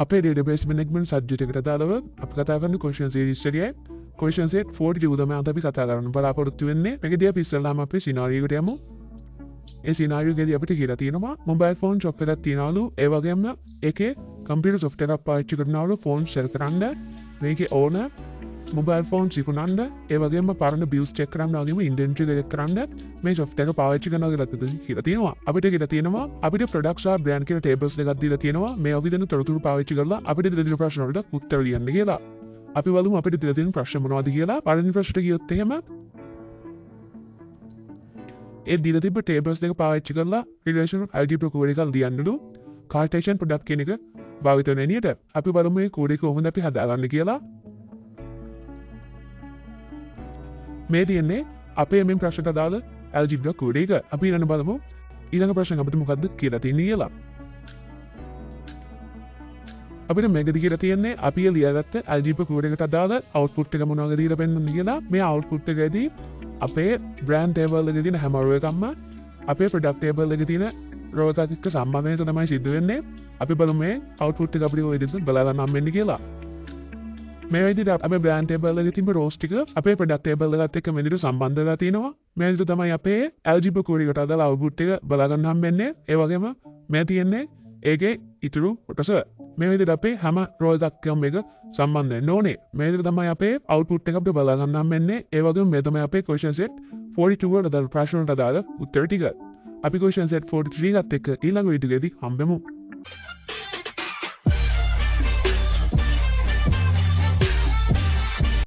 අපේ database management subject එකට අදාළව අපි කතා කරන question series එකේ question set 42 තමයි අද අපි කතා කරන්න බලාපොරොත්තු වෙන්නේ. මේකදී අපි ඉස්සෙල්ලාම අපේ scenario එකට යමු. ඒ scenario එකේදී අපිට කියලා තියෙනවා mobile phone shop එකක් තියනවලු. ඒ වගේම ඒකේ computer software එකක් පාවිච්චි කරනවලු phone sell කරන්න. මේකේ owner mobile phone විකුණන්න, ඒ වගේම පරණ bills check කරන්න, වගේම inventory check කරන්න මේ software එක පාවිච්චි කරනවා කියලා තියෙනවා. අපිට කියලා තියෙනවා අපිට products සහ brand කියලා tables දෙකක් දීලා තියෙනවා. මේ වගේ දෙන තොරතුරු පාවිච්චි කරලා අපිට දෙන ප්‍රශ්න වලට උත්තර ලියන්න කියලා. අපි බලමු අපිට දීලා තියෙන ප්‍රශ්න මොනවද කියලා. පළවෙනි ප්‍රශ්නට ගියොත් එහෙම ඒ දීලා තිබ්බ tables දෙක පාවිච්චි කරලා relational algebra code එකක් ලියන්නලු. Cartesian product කියන එක භාවිත වෙන එනියට අපි බලමු මේ code එක කොහොමද අපි හදාගන්නේ කියලා. මේ තියෙන්නේ අපේ මේ ප්‍රශ්නට අදාළ algebra code එක. අපි ඊළඟ බලමු ඊළඟ ප්‍රශ්න අපිට මොකද්ද කියලා තියෙන්නේ කියලා. අපිට මේකද කියලා තියෙන්නේ අපි ලියාගත්ත algebra code එකට අදාළ output එක මොනවද දීලා පෙන්නන්නේ කියලා. මේ output එකේදී අපේ brand table එකේ තියෙන හැම row එකක්ම අපේ product table එකේ තියෙන row එකත් එක්ක සම්බන්ධ වෙන තමයි සිද්ධ වෙන්නේ. අපි බලමු මේ output එක අපිට ඔය විදිහට බලා ගන්න හම්බෙන්නේ කියලා. මේ විදිහට අපේ brand table එකේ තිබෙන rows ටික අපේ product table එකත් එක්ක මේ විදිහට සම්බන්ධ වෙලා තිනවා. මේ විදිහට තමයි අපේ algebra code එකට අදාළ output එක බලා ගන්න හම්බෙන්නේ. ඒ වගේම මේ තියෙන්නේ ඒකේ ඉතුරු කොටස. මේ විදිහට අපේ හැම row එකක්ම මේක සම්බන්ධ වෙන්න ඕනේ. මේ විදිහට තමයි අපේ output එක අපිට බලා ගන්න හම්බෙන්නේ. ඒ වගේම මේ තමයි අපේ question set 42 වලට අදාළ ප්‍රශ්න වලට අදාළ උත්තර ටික. අපි question set 43 එකත් එක්ක ඊළඟ වීඩියෝ එකේදී හම්බෙමු.